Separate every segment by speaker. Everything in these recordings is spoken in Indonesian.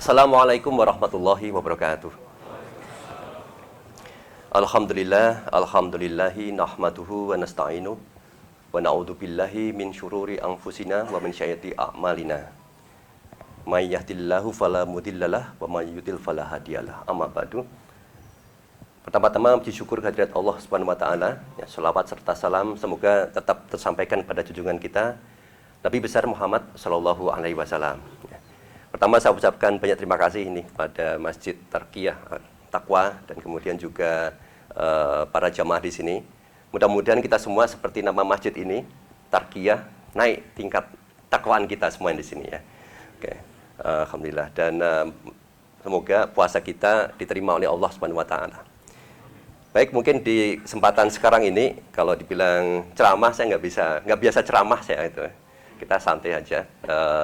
Speaker 1: Assalamualaikum warahmatullahi wabarakatuh. Alhamdulillahi nahmaduhu wa nasta'inu wa na'udzu billahi min syururi anfusina wa min sayyiati a'malina. May yahdihillahu fala mudhillalah wa may yudhlil fala hadiyalah. Amma ba'du. Pertama-tama puji syukur kehadirat Allah Subhanahu wa taala. Ya, selawat serta salam semoga tetap tersampaikan pada junjungan kita Nabi besar Muhammad sallallahu alaihi wasallam. Pertama saya ucapkan banyak terima kasih ini kepada Masjid Tarqiyah Taqwa dan kemudian juga para jamaah di sini. Mudah-mudahan kita semua seperti nama masjid ini, Tarqiyah, naik tingkat takwaan kita semua di sini ya. Oke, alhamdulillah, dan semoga puasa kita diterima oleh Allah Subhanahu wa taala. Baik, mungkin di kesempatan sekarang ini kalau dibilang ceramah saya nggak biasa ceramah saya itu. Kita santai aja.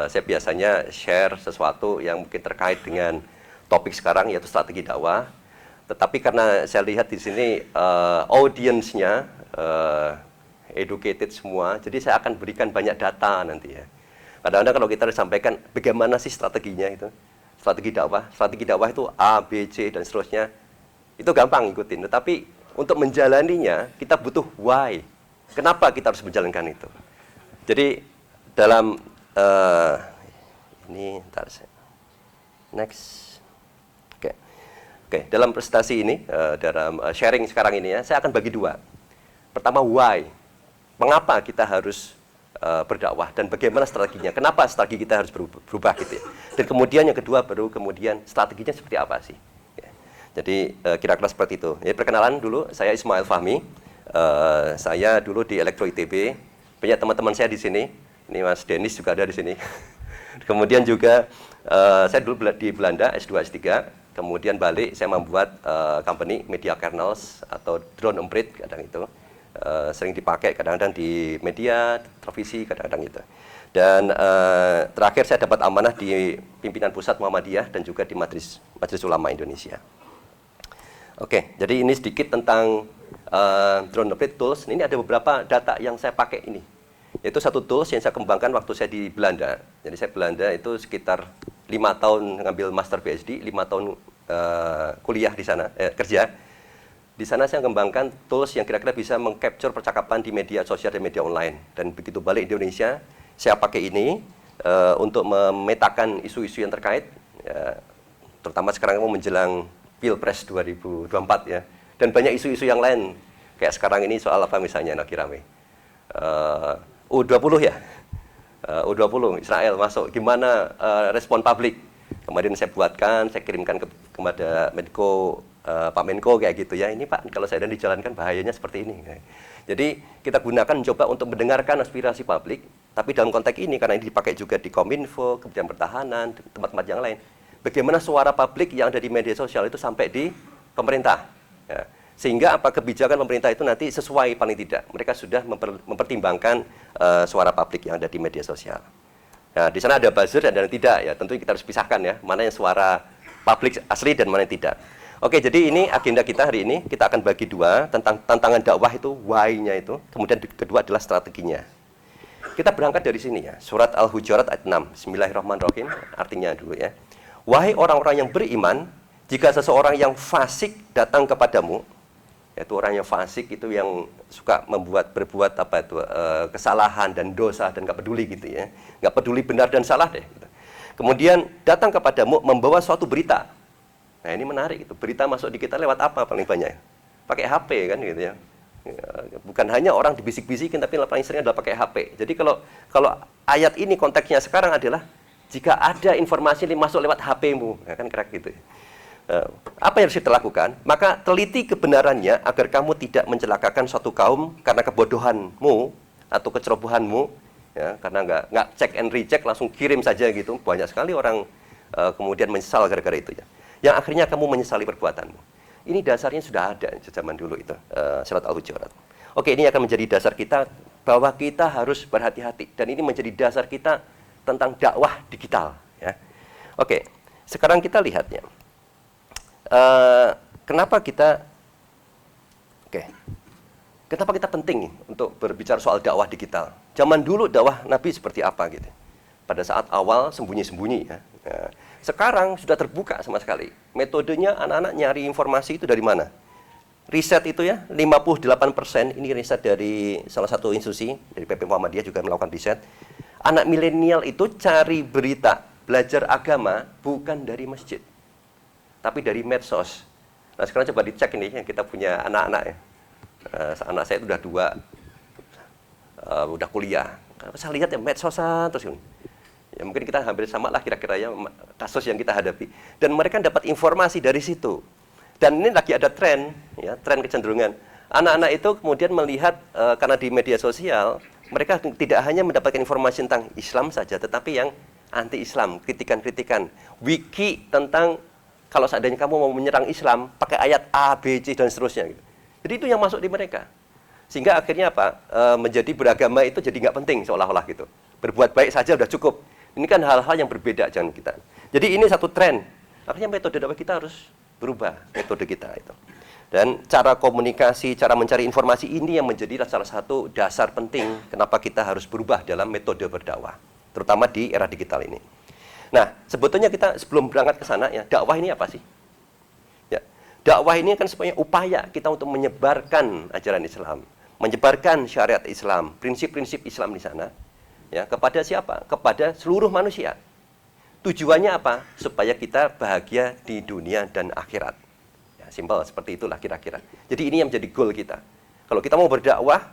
Speaker 1: Saya biasanya share sesuatu yang mungkin terkait dengan topik sekarang yaitu strategi dakwah. Tetapi karena saya lihat di sini audiensnya educated semua, jadi saya akan berikan banyak data nanti ya. Kadang-kadang kalau kita disampaikan bagaimana sih strateginya itu, strategi dakwah itu A, B, C dan seterusnya, itu gampang ngikutin. Tetapi untuk menjalaninya kita butuh why. Kenapa kita harus menjalankan itu? Jadi dalam ini next. Oke, dalam presentasi ini dalam sharing sekarang ini ya, saya akan bagi dua. Pertama, why, mengapa kita harus berdakwah dan bagaimana strateginya, kenapa strategi kita harus berubah gitu ya. Dan kemudian yang kedua baru kemudian strateginya seperti apa sih ya. Jadi kira-kira seperti itu ya. Perkenalan dulu, saya Ismail Fahmi, saya dulu di Elektro ITB, banyak teman-teman saya di sini. Ini Mas Denis juga ada di sini. Kemudian juga saya dulu di Belanda S2 S3, kemudian balik saya membuat company Media Kernels atau drone emprit kadang itu sering dipakai kadang-kadang di media, televisi kadang-kadang itu. Dan terakhir saya dapat amanah di pimpinan pusat Muhammadiyah dan juga di Majelis Ulama Indonesia. Oke, jadi ini sedikit tentang drone emprit tools. Ini ada beberapa data yang saya pakai ini. Itu satu tools yang saya kembangkan waktu saya di Belanda. Jadi saya Belanda itu sekitar 5 tahun ngambil master PhD, 5 tahun kuliah di sana, kerja. Di sana saya kembangkan tools yang kira-kira bisa mengcapture percakapan di media sosial dan media online. Dan begitu balik Indonesia, saya pakai ini untuk memetakan isu-isu yang terkait, ya, terutama sekarang mau menjelang Pilpres 2024 ya. Dan banyak isu-isu yang lain, kayak sekarang ini soal apa misalnya lagi rame. U20 ya, U20 Israel masuk, gimana respon publik? Kemarin saya buatkan, saya kirimkan kepada Menko, Pak Menko kayak gitu ya. Ini Pak, kalau saya dijalankan bahayanya seperti ini. Jadi kita gunakan mencoba untuk mendengarkan aspirasi publik, tapi dalam konteks ini karena ini dipakai juga di Kominfo, Kementerian Pertahanan, tempat-tempat yang lain. Bagaimana suara publik yang ada di media sosial itu sampai di pemerintah? Ya. Sehingga apa kebijakan pemerintah itu nanti sesuai paling tidak. Mereka sudah mempertimbangkan suara publik yang ada di media sosial. Nah, di sana ada buzzer dan tidak ya. Tentu kita harus pisahkan ya, mana yang suara publik asli dan mana yang tidak. Oke, jadi ini agenda kita hari ini. Kita akan bagi dua tentang tantangan dakwah itu, why-nya itu. Kemudian kedua adalah strateginya. Kita berangkat dari sini ya. Surat Al-Hujurat ayat 6. Bismillahirrahmanirrahim. Artinya dulu ya. Wahai orang-orang yang beriman, jika seseorang yang fasik datang kepadamu, yaitu orang yang fasik itu yang suka berbuat apa itu kesalahan dan dosa dan nggak peduli gitu ya, nggak peduli benar dan salah deh. Gitu. Kemudian datang kepadamu membawa suatu berita. Nah ini menarik itu, berita masuk di kita lewat apa paling banyak? Pakai HP kan gitu ya. Bukan hanya orang dibisik-bisikin, tapi paling sering adalah pakai HP. Jadi kalau ayat ini konteksnya sekarang adalah jika ada informasi yang masuk lewat HP-mu, ya kan kira gitu. Ya. Apa yang harus kita lakukan? Maka teliti kebenarannya agar kamu tidak mencelakakan suatu kaum karena kebodohanmu atau kecerobohanmu, ya, karena nggak check and recheck langsung kirim saja gitu. Banyak sekali orang kemudian menyesal gara-gara itu ya. Yang akhirnya kamu menyesali perbuatanmu. Ini dasarnya sudah ada zaman dulu itu surat Al-Hujurat. Oke, ini akan menjadi dasar kita bahwa kita harus berhati-hati dan ini menjadi dasar kita tentang dakwah digital. Ya. Oke, sekarang kita lihatnya. Kenapa kita penting untuk berbicara soal dakwah digital? Zaman dulu dakwah Nabi seperti apa gitu? Pada saat awal sembunyi-sembunyi ya. Sekarang sudah terbuka sama sekali. Metodenya anak-anak nyari informasi itu dari mana? Riset itu ya, 58%, ini riset dari salah satu institusi, dari PP Muhammadiyah juga melakukan riset. Anak milenial itu cari berita, belajar agama bukan dari masjid, tapi dari medsos. Nah sekarang coba dicek ini, yang kita punya anak-anak ya. Anak saya itu udah 2, udah kuliah. Saya lihat ya medsosan terus ini. Ya mungkin kita hampir sama lah kira-kira ya kasus yang kita hadapi. Dan mereka dapat informasi dari situ. Dan ini lagi ada tren, ya, tren kecenderungan. Anak-anak itu kemudian melihat, karena di media sosial, mereka tidak hanya mendapatkan informasi tentang Islam saja, tetapi yang anti-Islam, kritikan-kritikan. Wiki tentang, kalau seandainya kamu mau menyerang Islam, pakai ayat A, B, C, dan seterusnya. Gitu. Jadi itu yang masuk di mereka. Sehingga akhirnya apa? Menjadi beragama itu jadi nggak penting seolah-olah gitu. Berbuat baik saja udah cukup. Ini kan hal-hal yang berbeda jangan kita. Jadi ini satu tren. Akhirnya metode dakwah kita harus berubah, metode kita itu. Dan cara komunikasi, cara mencari informasi ini yang menjadi salah satu dasar penting kenapa kita harus berubah dalam metode berdakwah, terutama di era digital ini. Nah, sebetulnya kita sebelum berangkat ke sana ya, dakwah ini apa sih? Ya, dakwah ini kan sebenarnya upaya kita untuk menyebarkan ajaran Islam, menyebarkan syariat Islam, prinsip-prinsip Islam di sana, ya, kepada siapa? Kepada seluruh manusia. Tujuannya apa? Supaya kita bahagia di dunia dan akhirat. Ya, simpel seperti itulah kira-kira. Jadi ini yang menjadi goal kita. Kalau kita mau berdakwah,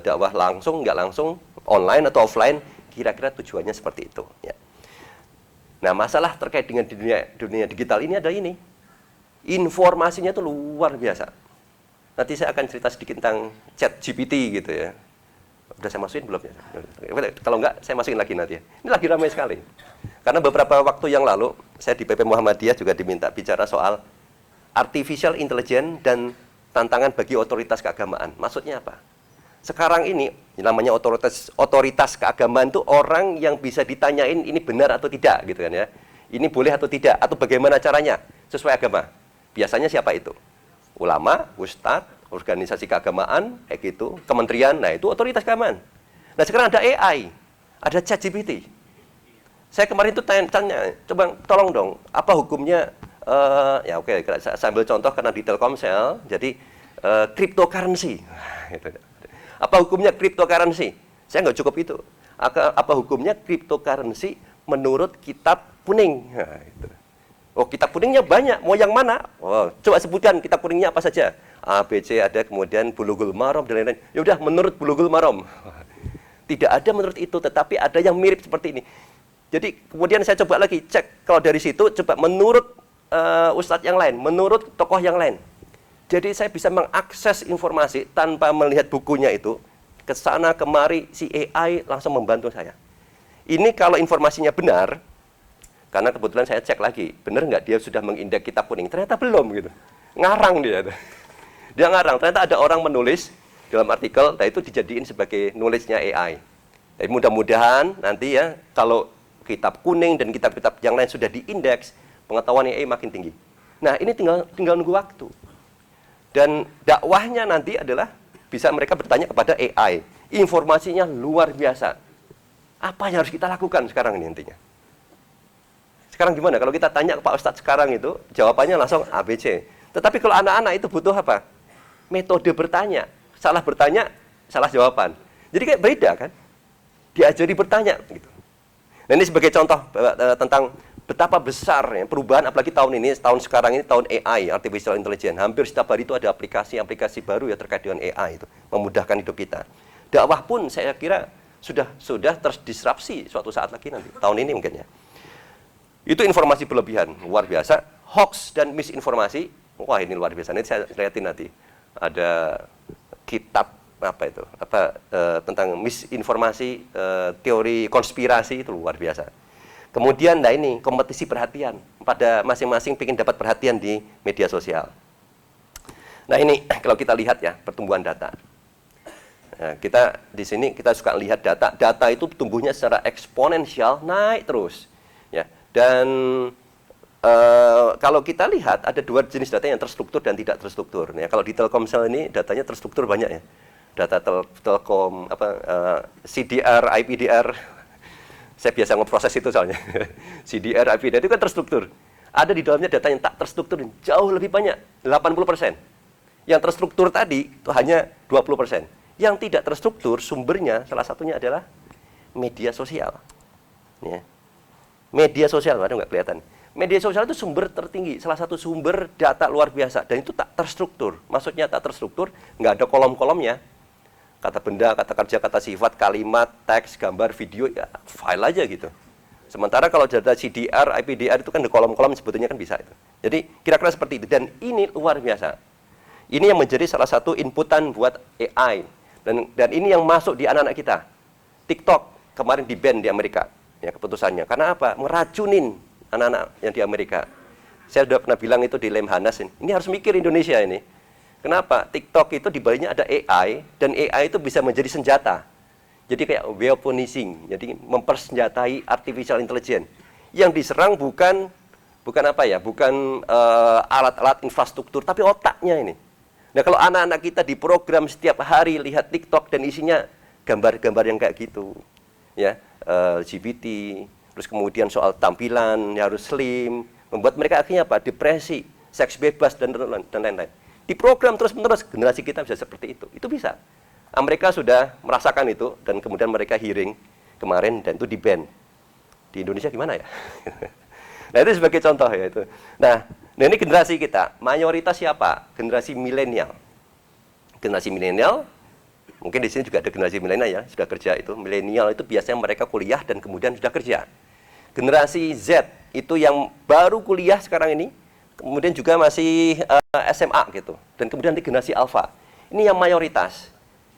Speaker 1: dakwah langsung, nggak langsung, online atau offline, kira-kira tujuannya seperti itu. Ya. Nah, masalah terkait dengan dunia digital ini ada ini. Informasinya itu luar biasa. Nanti saya akan cerita sedikit tentang ChatGPT gitu ya. Udah saya masukin belum ya? Kalau enggak, saya masukin lagi nanti ya. Ini lagi ramai sekali. Karena beberapa waktu yang lalu, saya di PP Muhammadiyah juga diminta bicara soal artificial intelligence dan tantangan bagi otoritas keagamaan. Maksudnya apa? Sekarang ini, namanya otoritas keagamaan itu orang yang bisa ditanyain ini benar atau tidak, gitu kan ya. Ini boleh atau tidak, atau bagaimana caranya, sesuai agama. Biasanya siapa itu? Ulama, ustadz, organisasi keagamaan, kayak gitu, kementerian, nah itu otoritas keagamaan. Nah sekarang ada AI, ada ChatGPT. Saya kemarin itu tanya, coba tolong dong, apa hukumnya, ya oke, saya ambil contoh karena di Telkomsel, jadi cryptocurrency. Apa hukumnya cryptocurrency? Saya nggak cukup itu. Apa hukumnya cryptocurrency menurut kitab kuning? Nah, itu. Oh, kitab kuningnya banyak, mau yang mana? Oh, coba sebutkan kitab kuningnya apa saja. A, B, C ada, kemudian Bulughul Maram dan lain-lain. Ya udah, menurut Bulughul Maram. Tidak ada menurut itu, tetapi ada yang mirip seperti ini. Jadi kemudian saya coba lagi cek, kalau dari situ coba menurut ustadz yang lain, menurut tokoh yang lain. Jadi saya bisa mengakses informasi tanpa melihat bukunya itu, ke sana kemari si AI langsung membantu saya. Ini kalau informasinya benar, karena kebetulan saya cek lagi, benar nggak dia sudah mengindeks kitab kuning? Ternyata belum gitu. Ngarang dia. Dia ngarang, ternyata ada orang menulis dalam artikel, nah itu dijadiin sebagai nulisnya AI. Jadi mudah-mudahan nanti ya, kalau kitab kuning dan kitab-kitab yang lain sudah diindeks, pengetahuan AI makin tinggi. Nah ini tinggal nunggu waktu. Dan dakwahnya nanti adalah bisa mereka bertanya kepada AI. Informasinya luar biasa. Apa yang harus kita lakukan sekarang ini intinya? Sekarang gimana? Kalau kita tanya ke Pak Ustadz sekarang itu, jawabannya langsung ABC. Tetapi kalau anak-anak itu butuh apa? Metode bertanya. Salah bertanya, salah jawaban. Jadi kayak beda kan? Diajari bertanya gitu. Nah ini sebagai contoh tentang betapa besar ya, perubahan, apalagi tahun ini, tahun sekarang ini tahun AI, Artificial Intelligence. Hampir setiap hari itu ada aplikasi-aplikasi baru ya terkait dengan AI itu, memudahkan hidup kita. Dakwah pun saya kira sudah terdisrupsi suatu saat lagi nanti, tahun ini mungkin ya. Itu informasi berlebihan, luar biasa. Hoax dan misinformasi, wah ini luar biasa. Nanti saya lihatin nanti. Ada kitab tentang misinformasi, teori konspirasi, itu luar biasa. Kemudian, nah ini kompetisi perhatian pada masing-masing ingin dapat perhatian di media sosial. Nah ini kalau kita lihat ya pertumbuhan data. Nah, kita di sini kita suka lihat data. Data itu tumbuhnya secara eksponensial, naik terus. Ya, dan kalau kita lihat ada dua jenis data yang terstruktur dan tidak terstruktur. Ya, kalau di Telkomsel ini datanya terstruktur banyak ya. Data telkom, CDR, IPDR. Saya biasa ngeproses itu soalnya. CDR, IPDR itu kan terstruktur. Ada di dalamnya data yang tak terstruktur jauh lebih banyak, 80%. Yang terstruktur tadi itu hanya 20%. Yang tidak terstruktur sumbernya salah satunya adalah media sosial. Ya. Media sosial, ada nggak kelihatan? Media sosial itu sumber tertinggi, salah satu sumber data luar biasa. Dan itu tak terstruktur. Maksudnya tak terstruktur, nggak ada kolom-kolomnya. Kata benda, kata kerja, kata sifat, kalimat, teks, gambar, video, ya file aja gitu. Sementara kalau data CDR, IPDR itu kan di kolom-kolom sebetulnya kan bisa itu. Jadi kira-kira seperti itu. Dan ini luar biasa. Ini yang menjadi salah satu inputan buat AI. Dan ini yang masuk di anak-anak kita. TikTok kemarin di-ban di Amerika. Ya, keputusannya. Karena apa? Meracunin anak-anak yang di Amerika. Saya sudah pernah bilang itu di Lemhanas ini. Ini harus mikir Indonesia ini. Kenapa? TikTok itu di baliknya ada AI. Dan AI itu bisa menjadi senjata. Jadi kayak weaponizing, jadi mempersenjatai artificial intelligence. Yang diserang bukan apa ya, bukan alat-alat infrastruktur, tapi otaknya ini. Nah kalau anak-anak kita diprogram setiap hari lihat TikTok dan isinya gambar-gambar yang kayak gitu, ya LGBT, terus kemudian soal tampilan yang harus slim, membuat mereka akhirnya apa? Depresi, seks bebas dan lain-lain. Diprogram terus-menerus generasi kita bisa seperti itu bisa. Amerika sudah merasakan itu dan kemudian mereka hearing kemarin dan itu di-ban. Di Indonesia gimana ya? Nah itu sebagai contoh ya itu. Nah ini generasi kita, mayoritas siapa? Generasi milenial. Generasi milenial, mungkin di sini juga ada generasi milenial ya, sudah kerja itu. Milenial itu biasanya mereka kuliah dan kemudian sudah kerja. Generasi Z itu yang baru kuliah sekarang ini, kemudian juga masih SMA gitu. Dan kemudian di generasi Alpha. Ini yang mayoritas.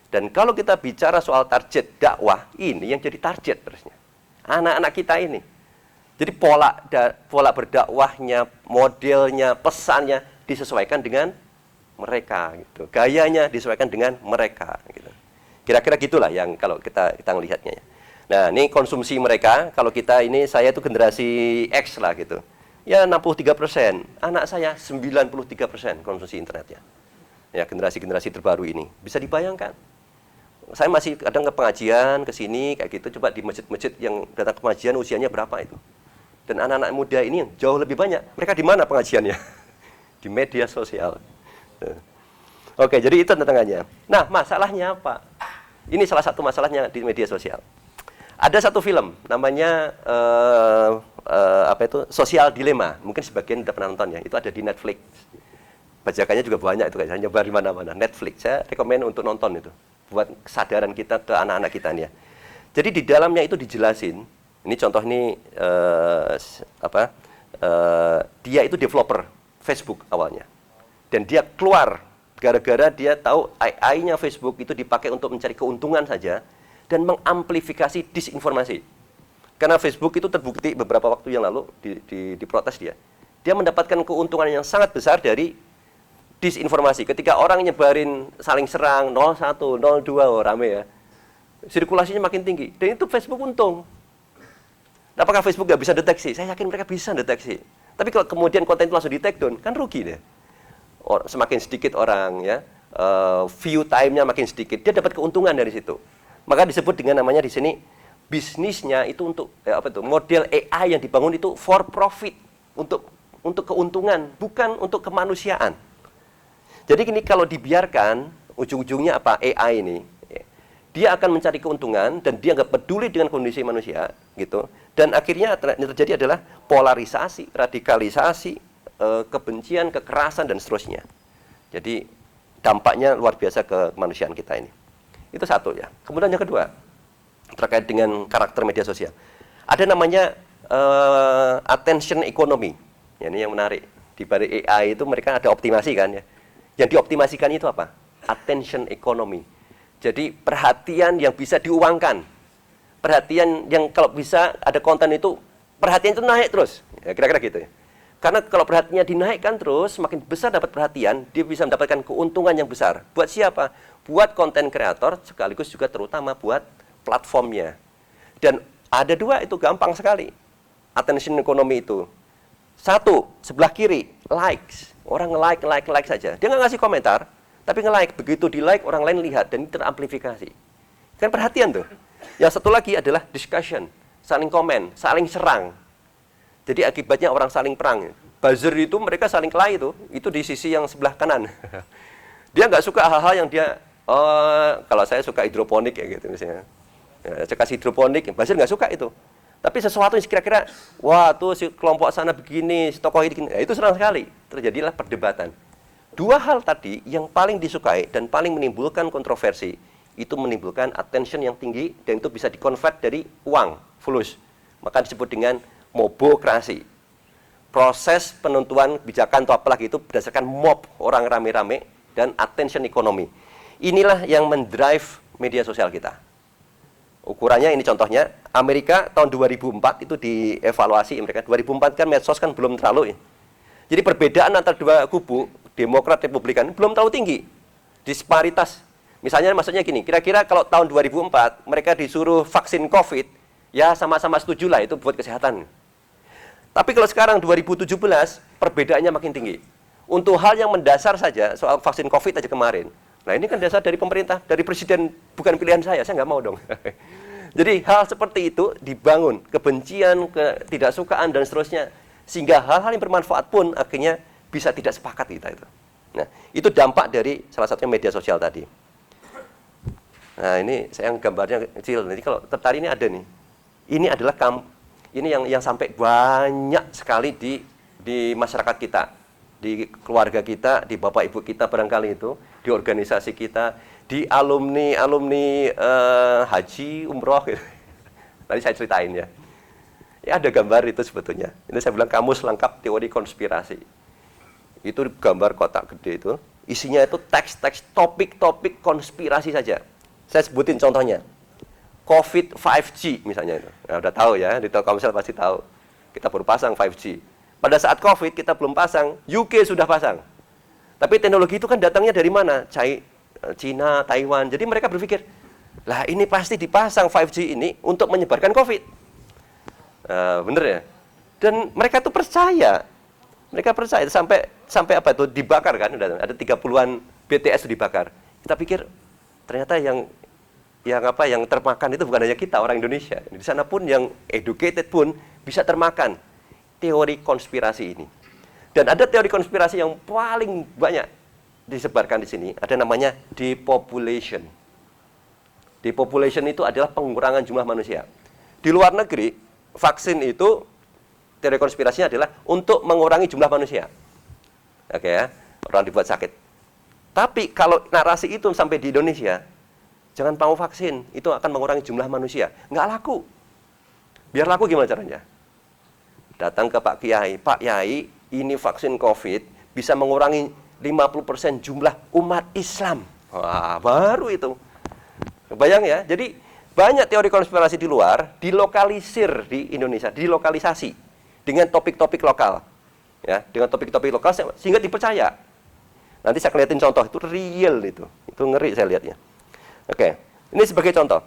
Speaker 1: Dan kalau kita bicara soal target dakwah, ini yang jadi target terusnya. Anak-anak kita ini. Jadi pola berdakwahnya, modelnya, pesannya disesuaikan dengan mereka gitu. Gayanya disesuaikan dengan mereka gitu. Kira-kira gitulah yang kalau kita melihatnya ya. Nah, ini konsumsi mereka, kalau kita ini saya itu generasi X lah gitu. Ya 63%, anak saya 93% konsumsi internetnya. Ya, generasi-generasi terbaru ini. Bisa dibayangkan. Saya masih kadang ke pengajian, ke sini, kayak gitu. Coba di masjid-masjid yang datang ke pengajian usianya berapa itu. Dan anak-anak muda ini jauh lebih banyak. Mereka di mana pengajiannya? Di media sosial. Oke, jadi itu tantangannya. Nah, masalahnya apa? Ini salah satu masalahnya di media sosial. Ada satu film, namanya Social Dilemma. Mungkin sebagian sudah pernah nonton ya. Itu ada di Netflix. Bajakannya juga banyak itu, kayaknya nyebar di mana-mana. Netflix, saya rekomen untuk nonton itu. Buat kesadaran kita ke anak-anak kita nih ya. Jadi di dalamnya itu dijelasin, ini contoh ini dia itu developer Facebook awalnya. Dan dia keluar gara-gara dia tahu AI-nya Facebook itu dipakai untuk mencari keuntungan saja dan mengamplifikasi disinformasi. Karena Facebook itu terbukti beberapa waktu yang lalu diprotes dia. Dia mendapatkan keuntungan yang sangat besar dari disinformasi. Ketika orang nyebarin saling serang 01, 02, oh, rame ya. Sirkulasinya makin tinggi. Dan itu Facebook untung. Apakah Facebook nggak bisa deteksi? Saya yakin mereka bisa deteksi. Tapi kalau kemudian konten itu langsung di take down, kan rugi deh. Semakin sedikit orang ya, view time-nya makin sedikit, dia dapat keuntungan dari situ. Maka disebut dengan namanya di sini bisnisnya itu untuk model AI yang dibangun itu for profit, untuk keuntungan, bukan untuk kemanusiaan. Jadi ini kalau dibiarkan, ujung-ujungnya apa? AI ini, dia akan mencari keuntungan dan dia nggak peduli dengan kondisi manusia, gitu. Dan akhirnya yang terjadi adalah polarisasi, radikalisasi, kebencian, kekerasan dan seterusnya. Jadi dampaknya luar biasa ke kemanusiaan kita ini. Itu satu ya. Kemudian yang kedua terkait dengan karakter media sosial. Ada namanya attention economy. Ya, ini yang menarik. Di balik AI itu mereka ada optimasi kan ya. Yang dioptimasikan itu apa? Attention economy. Jadi perhatian yang bisa diuangkan. Perhatian yang kalau bisa ada konten itu, perhatian itu naik terus. Ya, kira-kira gitu ya. Karena kalau perhatiannya dinaikkan terus, semakin besar dapat perhatian, dia bisa mendapatkan keuntungan yang besar. Buat siapa? Buat konten kreator, sekaligus juga terutama buat platformnya. Dan ada dua itu gampang sekali. Attention economy itu. Satu, sebelah kiri, likes. Orang nge-like saja. Dia nggak ngasih komentar, tapi nge-like. Begitu di-like, orang lain lihat, dan ini teramplifikasi. Kan perhatian tuh. Yang satu lagi adalah discussion. saling komen, saling serang. Jadi akibatnya orang saling perang. Buzzer itu mereka saling kelahi itu di sisi yang sebelah kanan. Dia nggak suka hal-hal yang dia, kalau saya suka hidroponik ya gitu misalnya. Ya, saya kasih hidroponik, buzzer nggak suka itu. Tapi sesuatu yang kira-kira, wah tuh si kelompok sana begini, si tokoh ini, ya, itu serang sekali. Terjadilah perdebatan. Dua hal tadi yang paling disukai dan paling menimbulkan kontroversi, itu menimbulkan attention yang tinggi dan itu bisa dikonvert dari uang, fulus. Maka disebut dengan mobokrasi. Proses penentuan kebijakan atau apalagi itu berdasarkan mob, orang rame-rame dan attention ekonomi. Inilah yang mendrive media sosial kita. Ukurannya ini contohnya, Amerika tahun 2004 itu dievaluasi mereka. 2004 kan medsos kan belum terlalu ya. Jadi perbedaan antara dua kubu, Demokrat, Republikan, belum terlalu tinggi. Disparitas. Misalnya maksudnya gini, kira-kira kalau tahun 2004 mereka disuruh vaksin COVID, ya sama-sama setuju lah itu buat kesehatan. Tapi kalau sekarang 2017, perbedaannya makin tinggi. Untuk hal yang mendasar saja, soal vaksin COVID aja kemarin. Nah ini kan dasar dari pemerintah, dari presiden, bukan pilihan saya nggak mau dong. Jadi hal seperti itu dibangun, kebencian, ketidaksukaan, dan seterusnya. Sehingga hal-hal yang bermanfaat pun akhirnya bisa tidak sepakat kita itu. Nah itu dampak dari salah satunya media sosial tadi. Nah ini saya yang gambarnya kecil, nanti kalau tertarik ini ada nih. Ini adalah ini yang sampai banyak sekali di masyarakat kita. Di keluarga kita, di bapak ibu kita barangkali itu, di organisasi kita, di alumni haji, umroh gitu. Tadi saya ceritain ya. Ya ada gambar itu sebetulnya. Ini saya bilang kamus lengkap teori konspirasi. Itu gambar kotak gede itu. Isinya itu teks-teks topik-topik konspirasi saja. Saya sebutin contohnya. COVID 5G misalnya itu. Nah, udah tahu ya, di Telkomsel pasti tahu. Kita baru pasang 5G. Pada saat COVID kita belum pasang, UK sudah pasang. Tapi teknologi itu kan datangnya dari mana? China, Taiwan. Jadi mereka berpikir, lah ini pasti dipasang 5G ini untuk menyebarkan COVID. Bener ya? Dan mereka tuh percaya. Mereka percaya sampai apa itu dibakar kan? Ada 30-an BTS itu dibakar. Kita pikir ternyata yang termakan itu bukan hanya kita orang Indonesia. Di sana pun yang educated pun bisa termakan teori konspirasi ini. Dan ada teori konspirasi yang paling banyak disebarkan di sini, ada namanya depopulation. Depopulation itu adalah pengurangan jumlah manusia. Di luar negeri, vaksin itu teori konspirasinya adalah untuk mengurangi jumlah manusia. Oke ya, orang dibuat sakit. Tapi kalau narasi itu sampai di Indonesia, jangan mau vaksin, itu akan mengurangi jumlah manusia. Nggak laku. Biar laku gimana caranya? Datang ke Pak Kiai, Pak Kiai, ini vaksin COVID bisa mengurangi 50% jumlah umat Islam. Wah, baru itu. Kebayang ya? Jadi banyak teori konspirasi di luar, dilokalisir di Indonesia, dilokalisasi dengan topik-topik lokal. Ya, dengan topik-topik lokal sehingga dipercaya. Nanti saya kelihatin contoh, itu real itu. Itu ngeri saya lihatnya. Oke, ini sebagai contoh.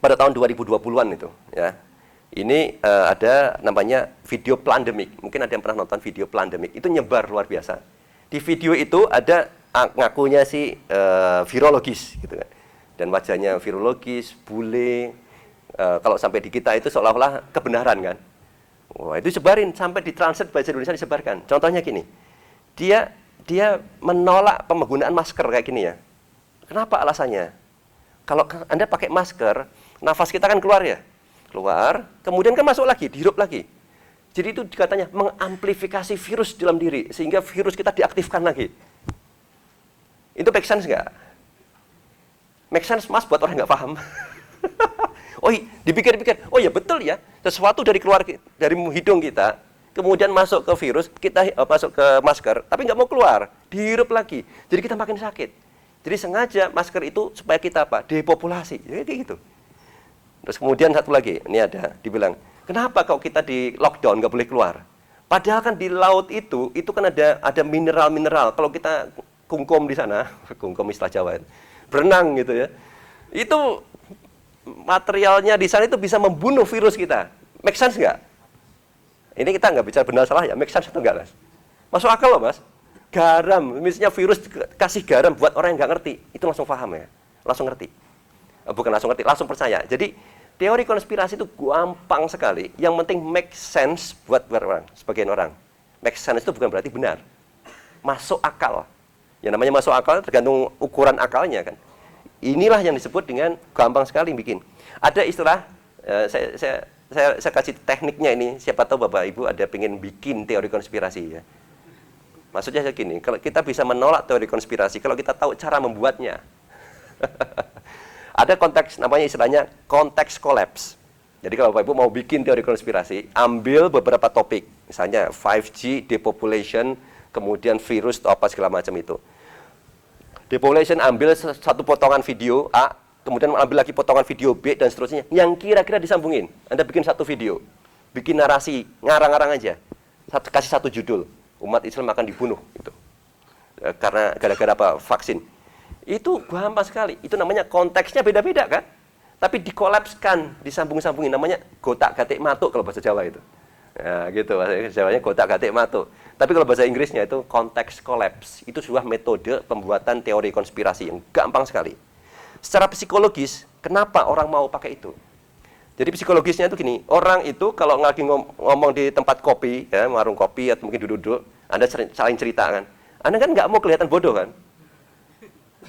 Speaker 1: Pada tahun 2020-an itu, ya. Ini ada namanya video pandemic. Mungkin ada yang pernah nonton video pandemic. Itu nyebar luar biasa. Di video itu ada ngakunya si virologis gitu kan. Dan wajahnya virologis, bule. Kalau sampai di kita itu seolah-olah kebenaran kan. Wah, itu sebarin sampai ditranslate bahasa Indonesia disebarkan. Contohnya gini. Dia menolak penggunaan masker kayak gini ya. Kenapa alasannya? Kalau Anda pakai masker, nafas kita kan keluar ya. Keluar, kemudian kan masuk lagi, dihirup lagi. Jadi itu katanya mengamplifikasi virus dalam diri, sehingga virus kita diaktifkan lagi. Itu make sense nggak? Make sense mas buat orang nggak paham. Oh dipikir-pikir, oh ya betul ya, sesuatu dari keluar dari hidung kita, kemudian masuk ke virus, kita masuk ke masker, tapi nggak mau keluar, dihirup lagi. Jadi kita makin sakit. Jadi sengaja masker itu supaya kita apa? Depopulasi, jadi kayak gitu. Terus kemudian satu lagi, ini ada, dibilang, kenapa kalau kita di lockdown nggak boleh keluar? Padahal kan di laut itu kan ada mineral-mineral. Kalau kita kungkum di sana, kungkum istilah Jawa, berenang gitu ya, itu materialnya di sana itu bisa membunuh virus kita. Make sense nggak? Ini kita nggak bicara benar salah ya, make sense atau enggak mas? Masuk akal loh mas? Garam, misalnya virus kasih garam buat orang yang nggak ngerti, itu langsung paham ya, langsung ngerti. Bukan langsung ngerti, langsung percaya. Jadi Teori konspirasi itu gampang sekali. Yang penting make sense buat orang, sebagian orang. Make sense itu bukan berarti benar. Masuk akal. Yang namanya masuk akal tergantung ukuran akalnya kan. Inilah yang disebut dengan gampang sekali bikin. Ada istilah, saya kasih tekniknya ini. Siapa tahu Bapak Ibu ada pengen bikin teori konspirasi ya. Maksudnya segini, kalau kita bisa menolak teori konspirasi, kalau kita tahu cara membuatnya. Ada konteks, namanya istilahnya konteks collapse. Jadi kalau Bapak Ibu mau bikin teori konspirasi, ambil beberapa topik. Misalnya 5G, depopulation, kemudian virus atau apa segala macam itu. Depopulation, ambil satu potongan video A, kemudian ambil lagi potongan video B, dan seterusnya. Yang kira-kira disambungin. Anda bikin satu video, bikin narasi, ngarang-ngarang aja. Kasih satu judul, umat Islam akan dibunuh. Gitu. Karena gara-gara apa? Vaksin. Itu gampang sekali. Itu namanya konteksnya beda-beda kan? Tapi dikolapskan, disambung-sambungin. Namanya gotak-gatik matuk kalau bahasa Jawa itu. Ya, gitu. Bahasa Jawanya gotak-gatik matuk. Tapi kalau bahasa Inggrisnya itu konteks collapse. Itu sebuah metode pembuatan teori konspirasi yang gampang sekali. Secara psikologis, kenapa orang mau pakai itu? Jadi psikologisnya itu gini, orang itu kalau lagi ngomong di tempat kopi, ya, warung kopi atau mungkin duduk-duduk, Anda saling cerita kan. Anda kan nggak mau kelihatan bodoh kan?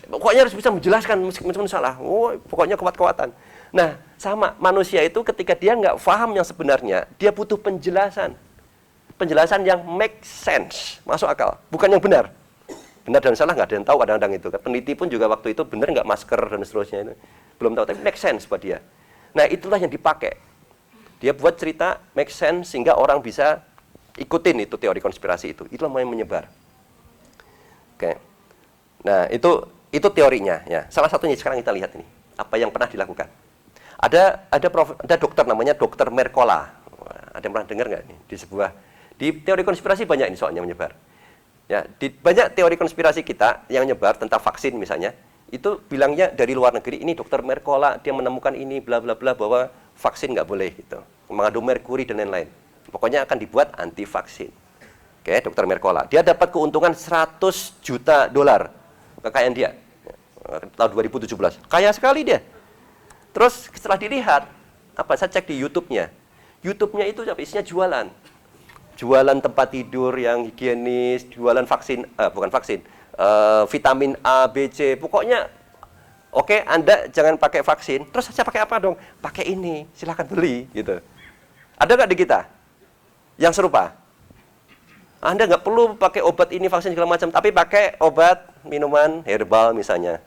Speaker 1: Pokoknya harus bisa menjelaskan meskipun salah. Oh, pokoknya kuat-kuatan. Nah, sama manusia itu ketika dia nggak paham yang sebenarnya, dia butuh penjelasan. Penjelasan yang make sense, masuk akal, bukan yang benar. Benar dan salah nggak ada yang tahu kadang-kadang itu. Peneliti pun juga waktu itu benar nggak masker dan seterusnya itu. Belum tahu, tapi make sense buat dia. Nah, itulah yang dipakai. Dia buat cerita make sense sehingga orang bisa ikutin itu teori konspirasi itu. Itulah yang menyebar. Oke. Nah, itu teorinya ya. Salah satunya sekarang kita lihat ini. Apa yang pernah dilakukan. Ada dokter namanya Dokter Mercola. Ada yang pernah dengar nggak ini? Di teori konspirasi banyak ini soalnya menyebar. Ya, di banyak teori konspirasi kita yang menyebar tentang vaksin misalnya, itu bilangnya dari luar negeri, ini Dokter Mercola, dia menemukan ini, bla bla bla, bahwa vaksin nggak boleh gitu. Mengandung merkuri dan lain-lain. Pokoknya akan dibuat anti vaksin. Oke, Dokter Mercola. Dia dapat keuntungan 100 juta dolar kekayaan dia. Tahun 2017. Kaya sekali dia. Terus setelah dilihat, saya cek di YouTube-nya. YouTube-nya itu isinya jualan. Jualan tempat tidur yang higienis, jualan vaksin, bukan vaksin, vitamin A, B, C. Pokoknya, oke, Anda jangan pakai vaksin. Terus saya pakai apa dong? Pakai ini, silahkan beli. Gitu. Ada nggak di kita yang serupa? Anda nggak perlu pakai obat ini, vaksin segala macam, tapi pakai obat minuman herbal misalnya.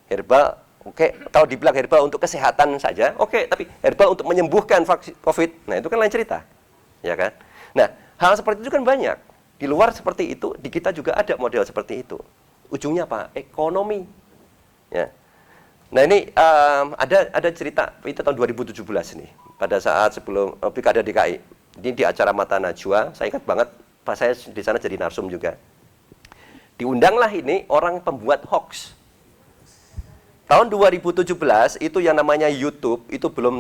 Speaker 1: Herbal, oke, kalau dibilang herbal untuk kesehatan saja, oke, tapi herbal untuk menyembuhkan vaksin COVID, nah itu kan lain cerita, ya kan? Nah, hal seperti itu kan banyak. Di luar seperti itu, di kita juga ada model seperti itu. Ujungnya apa? Ekonomi. Ya. Nah ini ada cerita, itu tahun 2017 nih, pada saat sebelum Pilkada DKI. Ini di acara Mata Najwa, saya ingat banget, pas saya di sana jadi narsum juga. Diundanglah ini orang pembuat hoax. Tahun 2017 itu yang namanya YouTube itu belum,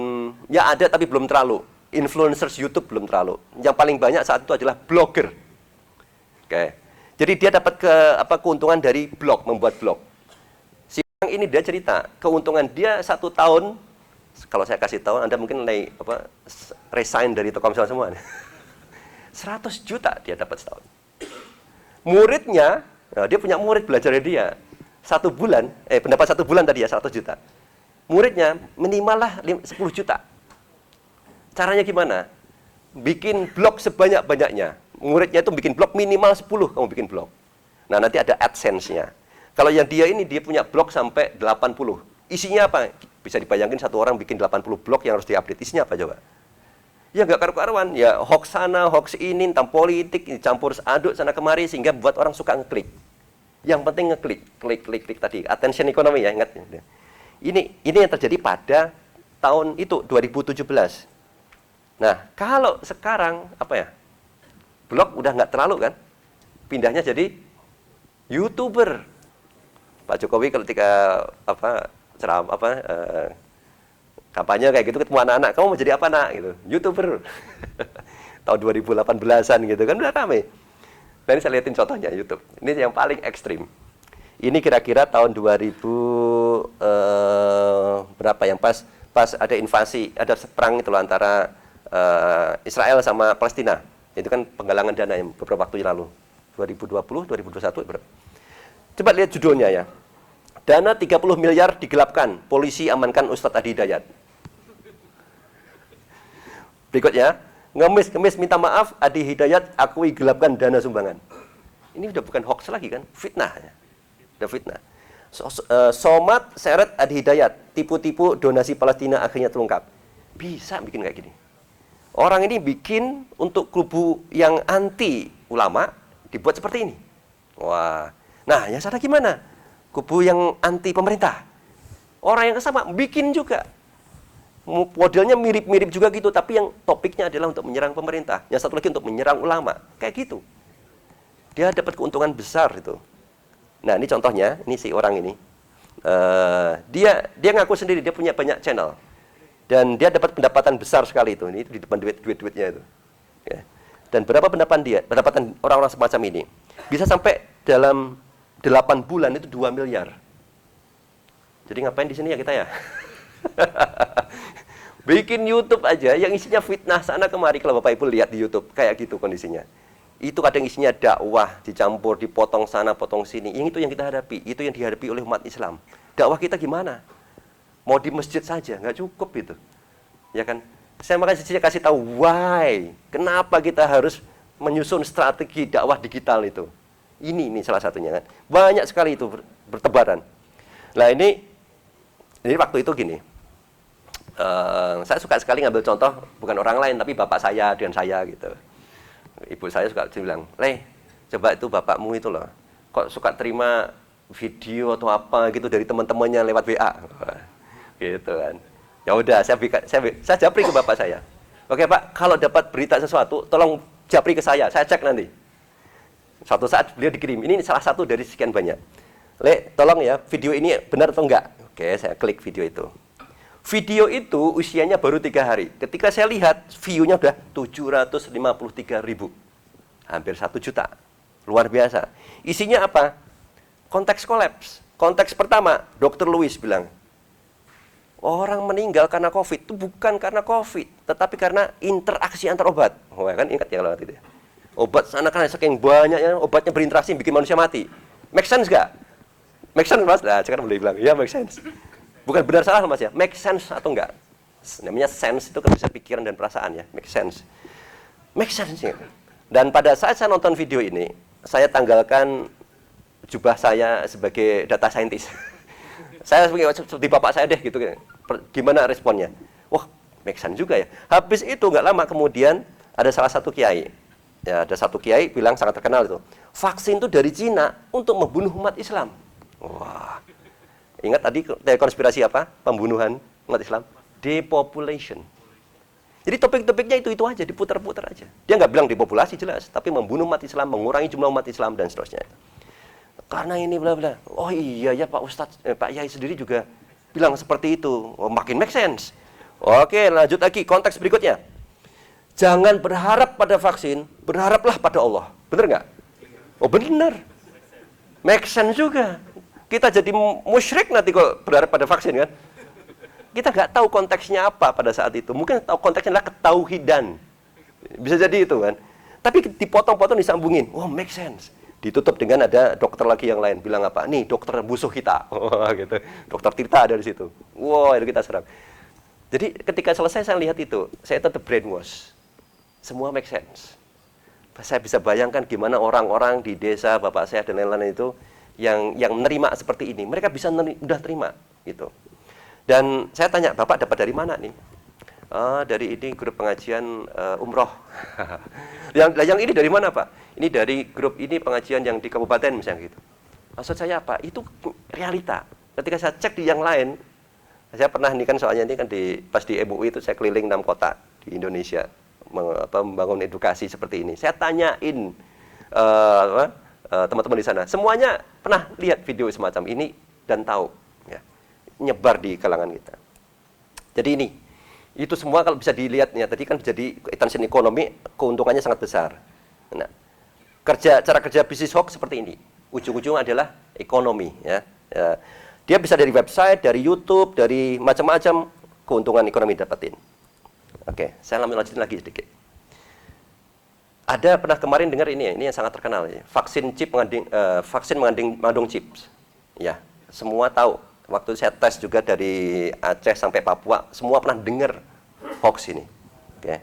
Speaker 1: ya ada tapi belum terlalu. Influencers YouTube belum terlalu. Yang paling banyak saat itu adalah blogger. Oke. Jadi dia dapat keuntungan dari blog, membuat blog. Si orang ini dia cerita, keuntungan dia 1 tahun, kalau saya kasih tahu Anda mungkin resign dari Telkomsel semua. 100 juta dia dapat setahun. Muridnya, dia punya murid belajar dari dia. 1 bulan, pendapat 1 bulan tadi ya 100 juta. Muridnya minimal lah 10 juta. Caranya gimana? Bikin blog sebanyak-banyaknya. Muridnya itu bikin blog minimal 10 kamu bikin blog. Nah, nanti ada AdSense-nya. Kalau yang dia ini, dia punya blog sampai 80. Isinya apa? Bisa dibayangin satu orang bikin 80 blog yang harus diupdate. Isinya apa coba? Ya nggak karu-karuan. Ya hoax sana, hoax ini, tentang politik, campur aduk sana kemari, sehingga buat orang suka ngeklik. Yang penting ngeklik, klik tadi. Attention economy ya, ingat. Ini yang terjadi pada tahun itu, 2017. Nah, kalau sekarang, blog udah nggak terlalu kan? Pindahnya jadi YouTuber. Pak Jokowi ketika kampanye kayak gitu ketemu anak-anak, kamu mau jadi apa nak? Gitu, YouTuber. Tahun 2018-an gitu kan, udah ramai. Nah, ini saya lihatin contohnya YouTube. Ini yang paling ekstrim. Ini kira-kira tahun 2000 berapa yang pas pas ada invasi, ada perang itu loh antara Israel sama Palestina. Itu kan penggalangan dana yang beberapa waktu yang lalu. 2020, 2021. Coba lihat judulnya ya. Dana 30 miliar digelapkan, polisi amankan Ustadz Adi Hidayat. Berikutnya, ngemis minta maaf, Adi Hidayat akui gelapkan dana sumbangan. Ini udah bukan hoax lagi kan, fitnah ya. Udah fitnah. Somad seret Adi Hidayat, tipu-tipu donasi Palestina akhirnya terungkap. Bisa bikin kayak gini. Orang ini bikin untuk kubu yang anti ulama dibuat seperti ini. Wah. Nah, yang sana gimana? Kubu yang anti pemerintah. Orang yang sama bikin juga. Modelnya mirip-mirip juga gitu, tapi yang topiknya adalah untuk menyerang pemerintah. Yang satu lagi untuk menyerang ulama. Kayak gitu. Dia dapat keuntungan besar itu. Nah, ini contohnya, ini si orang ini. Dia ngaku sendiri, dia punya banyak channel. Dan dia dapat pendapatan besar sekali itu. Ini di depan duit-duitnya itu. Ya. Dan berapa pendapatan orang-orang semacam ini? Bisa sampai dalam 8 bulan itu 2 miliar. Jadi ngapain di sini ya kita ya? Bikin YouTube aja yang isinya fitnah sana kemari. Kalau Bapak Ibu lihat di YouTube, kayak gitu kondisinya. Itu kadang isinya dakwah, dicampur, dipotong sana, potong sini. Itu yang kita hadapi. Itu yang dihadapi oleh umat Islam. Dakwah kita gimana? Mau di masjid saja, nggak cukup itu. Ya kan? Saya makanya kasih tahu why. Kenapa kita harus menyusun strategi dakwah digital itu. Ini salah satunya kan. Banyak sekali itu bertebaran. Nah ini waktu itu gini. Saya suka sekali ngambil contoh bukan orang lain tapi bapak saya dan saya gitu. Ibu saya suka bilang, "Le, coba itu bapakmu itu loh. Kok suka terima video atau apa gitu dari teman-temannya lewat WA." Gitu kan. Ya udah, saya japri ke bapak saya. "Oke, Pak, kalau dapat berita sesuatu, tolong japri ke saya cek nanti." Suatu saat beliau dikirim. Ini salah satu dari sekian banyak. "Le, tolong ya, video ini benar atau enggak?" Oke, saya klik video itu. Video itu usianya baru 3 hari. Ketika saya lihat, view-nya udah 753.000. Hampir 1 juta. Luar biasa. Isinya apa? Konteks kolaps. Konteks pertama, Dr. Lewis bilang, orang meninggal karena COVID itu bukan karena COVID, tetapi karena interaksi antar obat. Oh, kan ingat ya kalau waktu itu. Obat sana kan saking banyaknya obatnya berinteraksi bikin manusia mati. Make sense nggak? Make sense mas? Nah, sekarang boleh bilang, ya make sense. Bukan benar salah mas ya, make sense atau enggak? Namanya sense itu kan bisa pikiran dan perasaan ya, make sense. Make sense ya. Dan pada saat saya nonton video ini, saya tanggalkan jubah saya sebagai data scientist. Saya seperti bapak saya deh gitu. Gimana responnya? Wah, make sense juga ya. Habis itu nggak lama kemudian ada salah satu kiai. Ya, ada satu kiai bilang sangat terkenal itu. Vaksin itu dari Cina untuk membunuh umat Islam. Wah. Ingat tadi konspirasi apa? Pembunuhan umat Islam. Depopulation. Jadi topik-topiknya itu aja, diputar-putar aja. Dia nggak bilang depopulasi jelas, tapi membunuh umat Islam, mengurangi jumlah umat Islam dan seterusnya. Karena ini bla bla. Oh iya ya Pak Ustadz, Pak Yai sendiri juga bilang seperti itu. Oh, makin make sense. Oke, lanjut lagi konteks berikutnya. Jangan berharap pada vaksin, berharaplah pada Allah. Benar nggak? Oh benar. Make sense juga. Kita jadi musyrik nanti kalau berharap pada vaksin kan. Kita nggak tahu konteksnya apa pada saat itu. Mungkin tahu konteksnya adalah ketauhidan. Bisa jadi itu kan. Tapi dipotong-potong disambungin. Oh make sense. Ditutup dengan ada dokter lagi yang lain. Bilang apa? Nih dokter musuh kita. Oh, gitu. Dokter Tirta ada di situ. Wow itu kita serang. Jadi ketika selesai saya lihat itu. Saya tetap brainwash. Semua make sense. Saya bisa bayangkan gimana orang-orang di desa bapak saya dan lain-lain itu yang menerima seperti ini, mereka bisa mudah terima gitu. Dan saya tanya, Bapak dapat dari mana nih? Dari ini grup pengajian umroh. yang ini dari mana Pak? Ini dari grup ini pengajian yang di kabupaten misalnya gitu. Maksud saya apa? Itu realita. Ketika saya cek di yang lain, saya pernah ini kan soalnya ini kan pas di MUI itu saya keliling 6 kota di Indonesia membangun edukasi seperti ini. Saya tanyain teman-teman di sana, semuanya pernah lihat video semacam ini dan tahu, ya, nyebar di kalangan kita. Jadi itu semua kalau bisa dilihat ya, tadi kan jadi attention ekonomi, keuntungannya sangat besar. Nah, cara kerja bisnis hoax seperti ini, ujung-ujung adalah ekonomi, ya. Dia bisa dari website, dari YouTube, dari macam-macam keuntungan ekonomi dapetin. Oke, saya lanjutin lagi sedikit. Ada pernah kemarin dengar ini yang sangat terkenal ya. Vaksin mengandung chips. Ya, semua tahu. Waktu saya tes juga dari Aceh sampai Papua, semua pernah dengar hoax ini. Oke.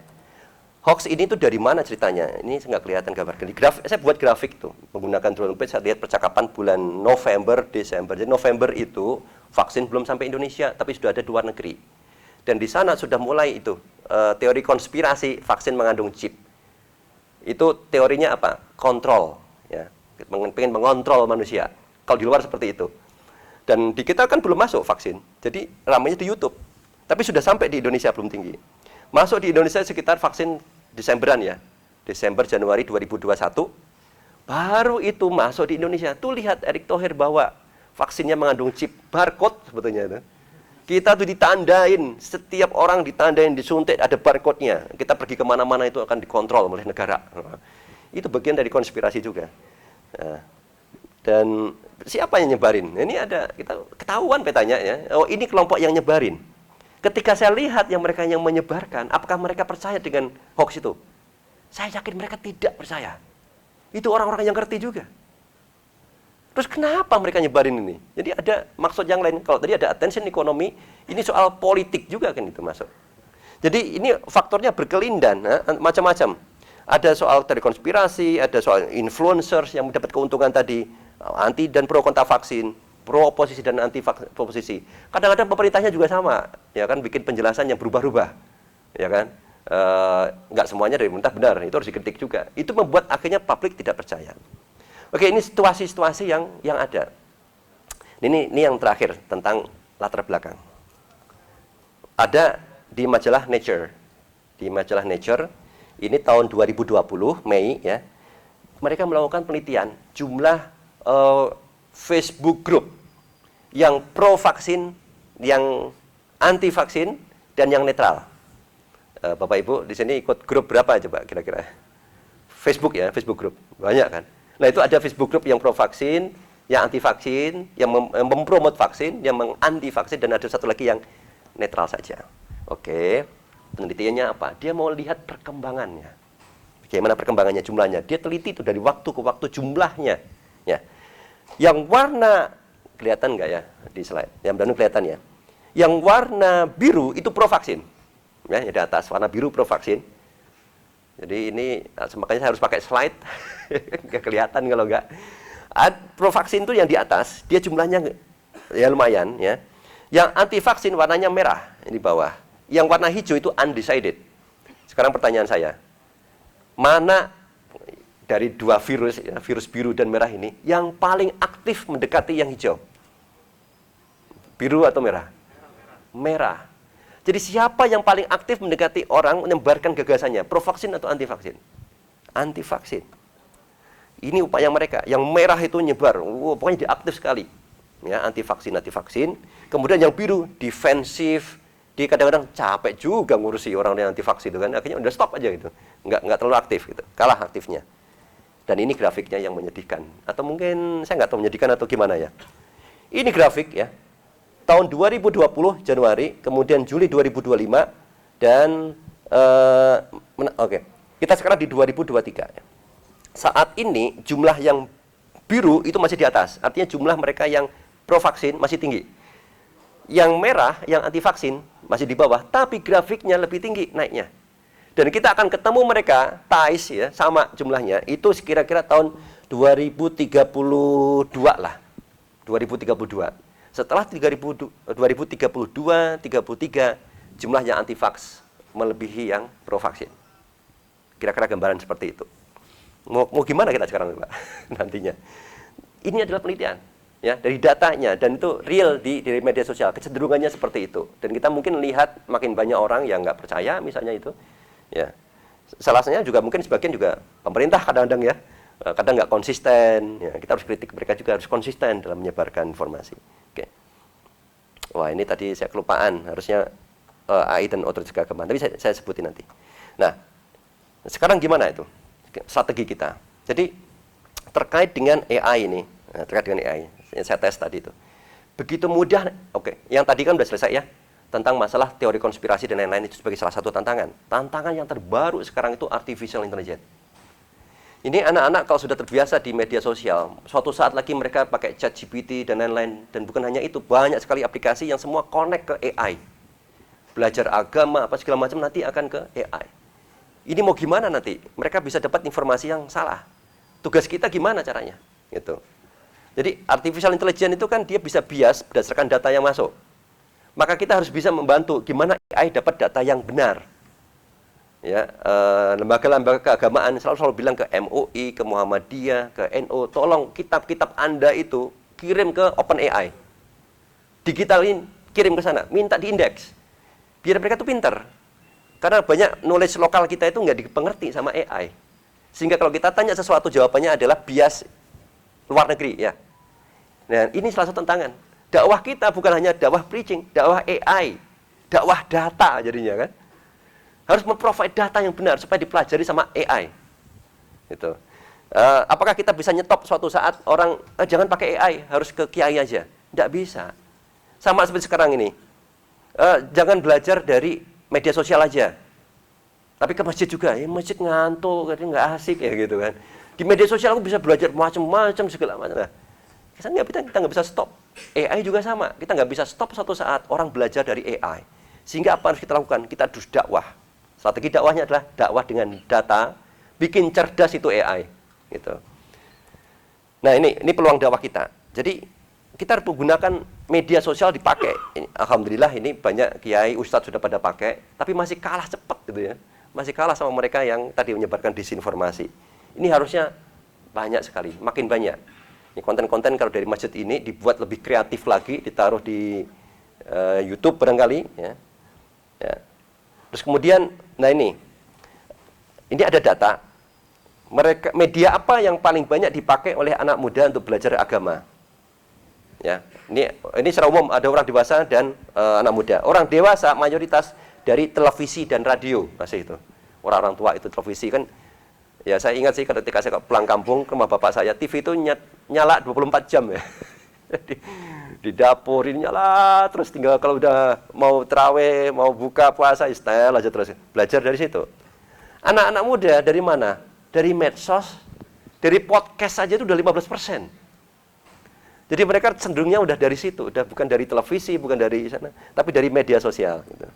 Speaker 1: Hoax ini tuh dari mana ceritanya? Ini nggak kelihatan gambar. Saya buat grafik tuh menggunakan drone page. Saya lihat percakapan bulan November, Desember. Jadi November itu vaksin belum sampai Indonesia, tapi sudah ada di luar negeri. Dan di sana sudah mulai itu teori konspirasi vaksin mengandung chip. Itu teorinya apa? Kontrol, ya. Pengen mengontrol manusia. Kalau di luar seperti itu. Dan di kita kan belum masuk vaksin. Jadi ramainya di YouTube. Tapi sudah sampai di Indonesia belum tinggi. Masuk di Indonesia sekitar vaksin Desemberan ya. Desember Januari 2021. Baru itu masuk di Indonesia. Tuh lihat Erick Thohir bawa vaksinnya mengandung chip barcode sebetulnya itu. Kita tuh ditandain, setiap orang ditandain, disuntik, ada barcode-nya. Kita pergi kemana-mana itu akan dikontrol oleh negara. Itu bagian dari konspirasi juga. Dan siapa yang nyebarin? Ini ada, kita ketahuan petanya ya. Oh, ini kelompok yang nyebarin. Ketika saya lihat mereka yang menyebarkan, apakah mereka percaya dengan hoax itu? Saya yakin mereka tidak percaya. Itu orang-orang yang ngerti juga. Terus kenapa mereka nyebarin ini? Jadi ada maksud yang lain. Kalau tadi ada attention ekonomi, ini soal politik juga kan itu masuk. Jadi ini faktornya berkelindan, macam-macam. Ada soal dari konspirasi, ada soal influencers yang mendapat keuntungan tadi, anti dan pro kontra vaksin, pro oposisi dan anti oposisi. Kadang-kadang pemerintahnya juga sama, ya kan, bikin penjelasan yang berubah-ubah, ya kan. Nggak semuanya dari pemerintah benar, itu harus dikritik juga. Itu membuat akhirnya publik tidak percaya. Oke, ini situasi-situasi yang ada. Ini yang terakhir tentang latar belakang. Ada di majalah Nature. Di majalah Nature, ini tahun 2020, Mei ya. Mereka melakukan penelitian jumlah Facebook group yang pro vaksin, yang anti vaksin, dan yang netral. Bapak Ibu di sini ikut grup berapa coba kira-kira? Facebook ya, Facebook group. Banyak kan? Nah, itu ada Facebook group yang pro vaksin, yang anti vaksin, yang mempromot vaksin, yang menganti vaksin, dan ada satu lagi yang netral saja. Oke, penelitiannya apa? Dia mau lihat perkembangannya. Bagaimana perkembangannya, jumlahnya. Dia teliti itu dari waktu ke waktu jumlahnya. Ya. Yang warna, kelihatan nggak ya di slide? Yang benar kelihatan ya. Yang warna biru itu pro vaksin. Ya, di atas warna biru pro vaksin. Jadi ini makanya saya harus pakai slide, nggak kelihatan kalau nggak. Pro vaksin itu yang di atas, dia jumlahnya ya lumayan ya. Yang anti vaksin warnanya merah ini bawah. Yang warna hijau itu undecided. Sekarang pertanyaan saya, mana dari dua virus, ya, virus biru dan merah ini, yang paling aktif mendekati yang hijau? Biru atau merah? Merah. Jadi siapa yang paling aktif mendekati orang menyebarkan gagasannya? Pro vaksin atau anti vaksin? Anti vaksin. Ini upaya mereka. Yang merah itu nyebar, pokoknya dia aktif sekali. Ya, anti vaksin. Kemudian yang biru defensif. Dia kadang-kadang capek juga ngurusi orang yang anti vaksin itu kan. Akhirnya udah stop aja gitu. Nggak terlalu aktif gitu. Kalah aktifnya. Dan ini grafiknya yang menyedihkan. Atau mungkin saya nggak tahu menyedihkan atau gimana ya. Ini grafik ya. Tahun 2020 Januari, kemudian Juli 2025, dan oke. Kita sekarang di 2023. Saat ini jumlah yang biru itu masih di atas, artinya jumlah mereka yang pro vaksin masih tinggi. Yang merah, yang anti vaksin masih di bawah, tapi grafiknya lebih tinggi naiknya. Dan kita akan ketemu mereka, ties ya, sama jumlahnya, itu kira-kira tahun 2032 lah. 2032. Setelah 2032, 33, jumlah yang anti-vaks melebihi yang pro-vaksin. Kira-kira gambaran seperti itu. Mau gimana kita sekarang, Pak? Nantinya. Ini adalah penelitian. Ya, dari datanya, dan itu real di media sosial. Kecenderungannya seperti itu. Dan kita mungkin lihat makin banyak orang yang nggak percaya, misalnya itu. Ya. Salah satunya juga mungkin sebagian juga pemerintah kadang-kadang ya. Kadang nggak konsisten. Ya, kita harus kritik, mereka juga harus konsisten dalam menyebarkan informasi. Oke. Wah, ini tadi saya kelupaan, harusnya AI dan otoritas keagamaan, tapi saya sebutin nanti. Nah, sekarang gimana itu strategi kita? Jadi terkait dengan AI ini, terkait dengan AI, yang saya tes tadi itu, begitu mudah. Oke, yang tadi kan sudah selesai ya, tentang masalah teori konspirasi dan lain-lain itu sebagai salah satu tantangan. Tantangan yang terbaru sekarang itu artificial intelligence. Ini anak-anak kalau sudah terbiasa di media sosial, suatu saat lagi mereka pakai ChatGPT dan lain-lain. Dan bukan hanya itu, banyak sekali aplikasi yang semua connect ke AI. Belajar agama, apa segala macam nanti akan ke AI. Ini mau gimana nanti? Mereka bisa dapat informasi yang salah. Tugas kita gimana caranya? Gitu. Jadi artificial intelligence itu kan dia bisa bias berdasarkan data yang masuk. Maka kita harus bisa membantu gimana AI dapat data yang benar. Ya, lembaga-lembaga keagamaan selalu bilang ke MUI, ke Muhammadiyah, ke NU, tolong kitab-kitab Anda itu kirim ke OpenAI. Digitalin, kirim ke sana, minta diindeks. Biar mereka tuh pinter. Karena banyak knowledge lokal kita itu nggak dipengerti sama AI. Sehingga kalau kita tanya sesuatu jawabannya adalah bias luar negeri, ya. Nah, ini salah satu tantangan. Dakwah kita bukan hanya dakwah preaching, dakwah AI, dakwah data jadinya kan. Harus memprovide data yang benar supaya dipelajari sama AI. Gitu. Apakah kita bisa nyetop suatu saat orang jangan pakai AI, harus ke kiai aja? Tidak bisa. Sama seperti sekarang ini. Jangan belajar dari media sosial aja. Tapi ke masjid juga. Masjid ngantuk, nggak asik ya gitu kan. Di media sosial aku bisa belajar macam-macam segala macam. Kita nggak bisa stop. AI juga sama. Kita nggak bisa stop suatu saat orang belajar dari AI. Sehingga apa harus kita lakukan? Kita harus dakwah. Strategi dakwahnya adalah dakwah dengan data, bikin cerdas itu AI. Gitu. Nah ini peluang dakwah kita. Jadi kita harus menggunakan media sosial dipakai. Alhamdulillah ini banyak kiai, ustadz sudah pada pakai, tapi masih kalah cepat gitu ya. Masih kalah sama mereka yang tadi menyebarkan disinformasi. Ini harusnya banyak sekali, makin banyak. Konten-konten kalau dari masjid ini dibuat lebih kreatif lagi, ditaruh di YouTube barangkali, ya. Terus kemudian, nah ini ada data. Media apa yang paling banyak dipakai oleh anak muda untuk belajar agama? Ya, ini secara umum ada orang dewasa dan anak muda. Orang dewasa mayoritas dari televisi dan radio masih itu. Orang-orang tua itu televisi kan. Ya saya ingat sih ketika saya pulang kampung ke rumah bapak saya, TV itu nyala 24 jam ya. Di dapur ini nyala terus, tinggal kalau udah mau terawih, mau buka puasa, style aja terus. Belajar dari situ. Anak-anak muda dari mana? Dari medsos, dari podcast saja itu udah 15%. Jadi mereka cenderungnya udah dari situ, udah bukan dari televisi, bukan dari sana, tapi dari media sosial. Gitu.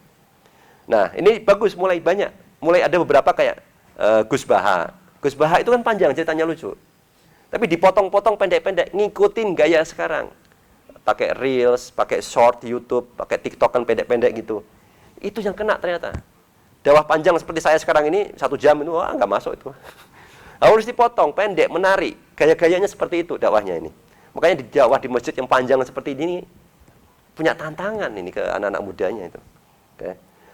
Speaker 1: Nah ini bagus, mulai banyak. Mulai ada beberapa kayak Gus Baha. Gus Baha itu kan panjang, ceritanya lucu. Tapi dipotong-potong pendek-pendek, ngikutin gaya sekarang. Pakai Reels, pakai Short YouTube, pakai TikTok kan pendek-pendek gitu. Itu yang kena ternyata. Dakwah panjang seperti saya sekarang ini, 1 jam itu, wah nggak masuk itu. Harus dipotong, pendek, menarik. Gaya-gayanya seperti itu dakwahnya ini. Makanya di dakwah di masjid yang panjang seperti ini, punya tantangan ini ke anak-anak mudanya itu. Oke.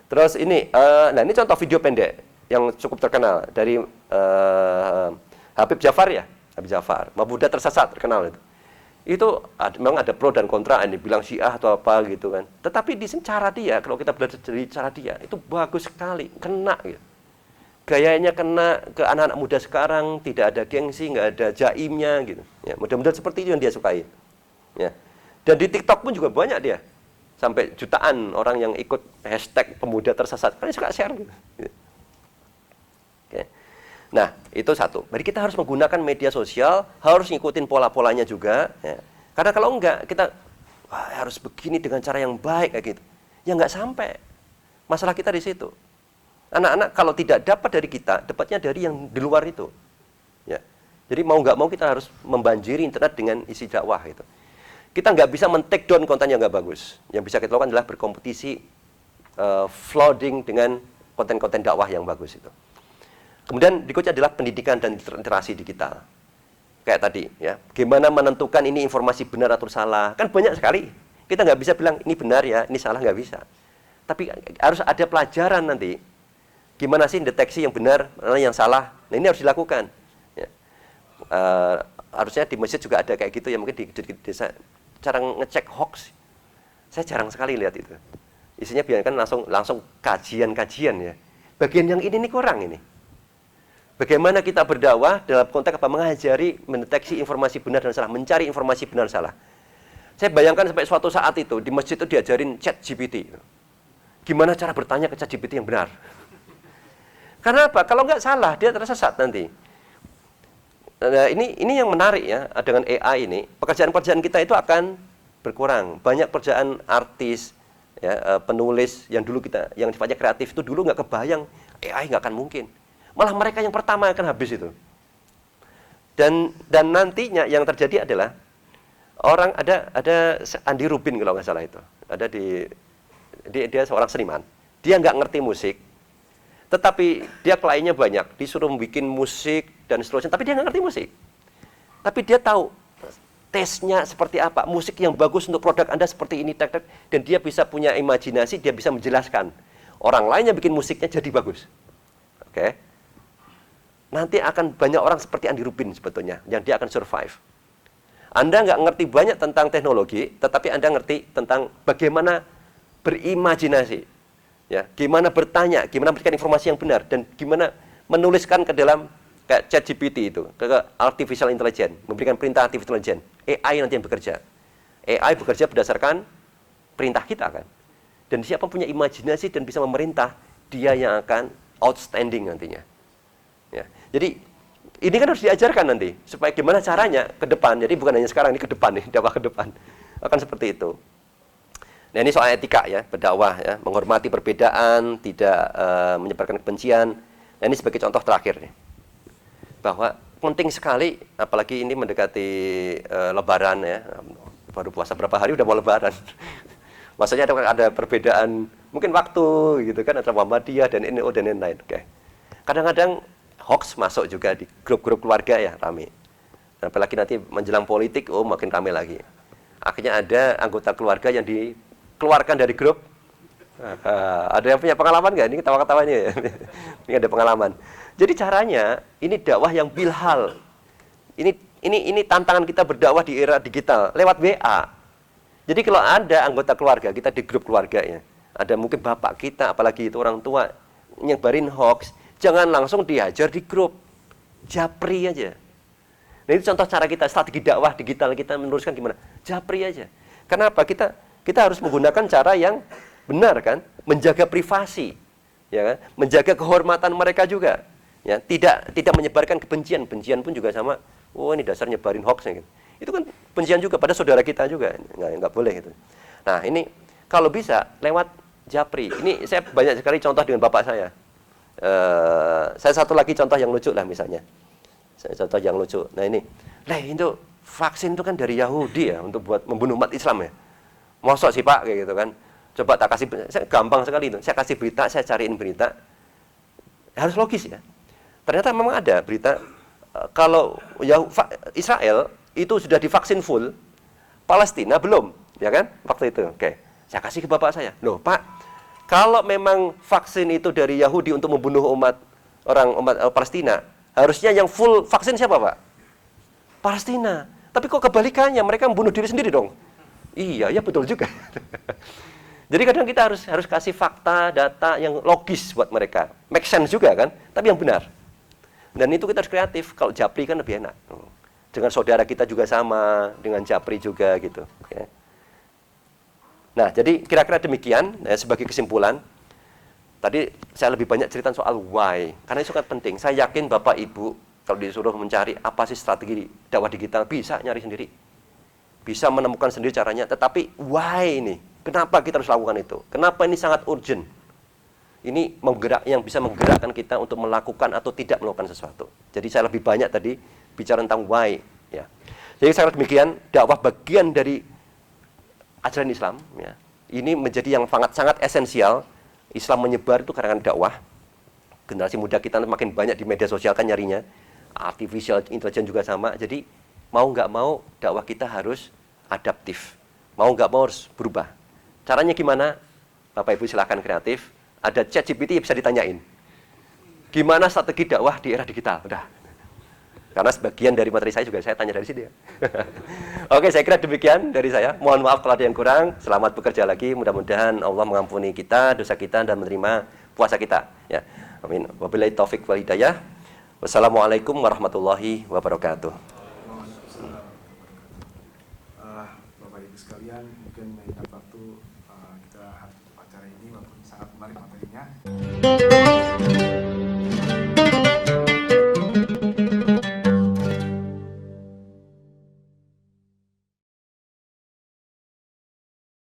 Speaker 1: Terus ini, nah ini contoh video pendek yang cukup terkenal dari Habib Jafar ya, Habib Jafar, Mabudah Tersesat terkenal itu. Itu memang ada pro dan kontra, ini bilang Syiah atau apa gitu kan. Tetapi di sini cara dia, kalau kita belajar dari cara dia, itu bagus sekali, kena gitu. Gayanya kena ke anak-anak muda sekarang, tidak ada gengsi, nggak ada jaimnya gitu. Ya, mudah-mudahan seperti itu yang dia sukai. Ya. Dan di TikTok pun juga banyak dia. Sampai jutaan orang yang ikut hashtag pemuda tersesat. Kan suka share gitu. Oke. Nah, itu satu. Jadi kita harus menggunakan media sosial, harus ngikutin pola-polanya juga. Ya. Karena kalau enggak, kita harus begini dengan cara yang baik kayak gitu. Ya enggak sampai. Masalah kita di situ. Anak-anak kalau tidak dapat dari kita, dapatnya dari yang di luar itu. Ya. Jadi mau nggak mau kita harus membanjiri internet dengan isi dakwah itu. Kita nggak bisa men-take down konten yang nggak bagus. Yang bisa kita lakukan adalah berkompetisi flooding dengan konten-konten dakwah yang bagus itu. Kemudian berikutnya adalah pendidikan dan literasi digital. Kayak tadi, ya. Gimana menentukan ini informasi benar atau salah? Kan banyak sekali. Kita nggak bisa bilang ini benar ya, ini salah, nggak bisa. Tapi harus ada pelajaran nanti. Gimana sih deteksi yang benar, mana yang salah? Nah ini harus dilakukan. Ya. Harusnya di masjid juga ada kayak gitu ya, mungkin di desa. Cara ngecek hoax, saya jarang sekali lihat itu. Isinya biarkan langsung kajian-kajian ya. Bagian yang ini nih kurang ini. Bagaimana kita berdakwah dalam konteks apa? Mengajari, mendeteksi informasi benar dan salah, mencari informasi benar dan salah. Saya bayangkan sampai suatu saat itu di masjid itu diajarin ChatGPT. Gimana cara bertanya ke ChatGPT yang benar? Karena apa? Kalau nggak salah, dia tersesat nanti. Nah, ini yang menarik ya, dengan AI ini, pekerjaan-pekerjaan kita itu akan berkurang. Banyak pekerjaan artis, ya, penulis yang dulu kita, yang sifatnya kreatif itu dulu nggak kebayang, AI nggak akan mungkin. Malah mereka yang pertama akan habis itu. Dan nantinya yang terjadi adalah orang ada Andy Rubin kalau nggak salah itu, ada dia seorang seniman, dia nggak ngerti musik, tetapi dia kliennya banyak, disuruh bikin musik dan seterusnya, tapi dia nggak ngerti musik, tapi dia tahu taste-nya seperti apa, musik yang bagus untuk produk Anda seperti ini, dan dia bisa punya imajinasi, dia bisa menjelaskan, orang lain yang bikin musiknya jadi bagus, oke? Nanti akan banyak orang seperti Andy Rubin sebetulnya, yang dia akan survive. Anda nggak ngerti banyak tentang teknologi, tetapi Anda ngerti tentang bagaimana berimajinasi, ya, gimana bertanya, gimana memberikan informasi yang benar, dan gimana menuliskan ke dalam kayak ChatGPT itu, ke artificial intelligence, memberikan perintah artificial intelligence. AI nanti yang bekerja. AI bekerja berdasarkan perintah kita kan. Dan siapa punya imajinasi dan bisa memerintah, dia yang akan outstanding nantinya. Ya. Jadi ini kan harus diajarkan nanti supaya gimana caranya ke depan. Jadi bukan hanya sekarang, ini ke depan nih, dakwah ke depan. Akan seperti itu. Nah, ini soal etika ya, berdakwah ya, menghormati perbedaan, tidak menyebarkan kebencian. Nah, ini sebagai contoh terakhir nih. Bahwa penting sekali, apalagi ini mendekati Lebaran ya, baru puasa berapa hari udah mau Lebaran. Maksudnya ada perbedaan mungkin waktu gitu kan, antara Muhammadiyah dan NU dan lain-lain. Oke. Kadang-kadang hoax masuk juga di grup-grup keluarga ya, rame. Apalagi nanti menjelang politik, makin rame lagi. Akhirnya ada anggota keluarga yang dikeluarkan dari grup. Ada yang punya pengalaman nggak? Ini ketawa-ketawanya ya. Ini ada pengalaman. Jadi caranya ini dakwah yang bilhal. Ini tantangan kita berdakwah di era digital lewat WA. Jadi kalau ada anggota keluarga kita di grup keluarga ya, ada mungkin bapak kita, apalagi itu orang tua nyebarin hoax, jangan langsung dihajar di grup, japri aja. Nah, itu contoh cara kita, strategi dakwah digital kita meneruskan gimana? Japri aja. Kenapa? Kita harus menggunakan cara yang benar kan, menjaga privasi, ya kan, menjaga kehormatan mereka juga, ya, tidak menyebarkan kebencian pun juga sama. Ini dasar nyebarin hoax gitu. Itu kan kebencian juga pada saudara kita juga, nggak boleh gitu. Nah, ini kalau bisa lewat japri. Ini saya banyak sekali contoh dengan bapak saya. Saya satu lagi contoh yang lucu lah misalnya. Saya contoh yang lucu. Nah ini, itu vaksin itu kan dari Yahudi ya, untuk buat membunuh umat Islam ya. Mosok sih Pak kayak gitu kan. Coba tak kasih, saya gampang sekali itu. Saya kasih berita, saya cariin berita. Harus logis ya. Ternyata memang ada berita kalau Israel itu sudah divaksin full, Palestina belum, ya kan? Waktu itu. Oke. Saya kasih ke bapak saya. Loh, Pak, kalau memang vaksin itu dari Yahudi untuk membunuh umat Palestina, harusnya yang full vaksin siapa, Pak? Palestina. Tapi kok kebalikannya, mereka membunuh diri sendiri dong. Iya, ya betul juga. Jadi kadang kita harus kasih fakta, data yang logis buat mereka. Make sense juga kan, tapi yang benar. Dan itu kita harus kreatif. Kalau japri kan lebih enak. Dengan saudara kita juga sama, dengan japri juga gitu. Ya. Nah, jadi kira-kira demikian sebagai kesimpulan. Tadi saya lebih banyak cerita soal why, karena itu sangat penting. Saya yakin Bapak Ibu kalau disuruh mencari apa sih strategi dakwah digital, bisa nyari sendiri. Bisa menemukan sendiri caranya, tetapi why ini? Kenapa kita harus lakukan itu? Kenapa ini sangat urgent? Ini yang bisa menggerakkan kita untuk melakukan atau tidak melakukan sesuatu. Jadi saya lebih banyak tadi bicara tentang why, ya. Jadi sangat demikian, dakwah bagian dari ajaran Islam, ya. Ini menjadi yang sangat esensial. Islam menyebar itu karena dakwah. Generasi muda kita makin banyak di media sosial kan nyarinya. Artificial intelligence juga sama. Jadi mau nggak mau dakwah kita harus adaptif. Mau nggak mau harus berubah. Caranya gimana? Bapak Ibu silahkan kreatif. Ada ChatGPT bisa ditanyain. Gimana strategi dakwah di era digital? Udah. Karena sebagian dari materi saya juga saya tanya dari sini ya. Oke, saya kira demikian dari saya. Mohon maaf kalau ada yang kurang. Selamat bekerja lagi. Mudah-mudahan Allah mengampuni kita, dosa kita, dan menerima puasa kita. Ya, amin. Wabillahi taufik wal hidayah. Wassalamualaikum warahmatullahi wabarakatuh.
Speaker 2: Bapak Ibu sekalian, mungkin mengingat waktu kita harus tutup acara ini walaupun sangat menarik materinya.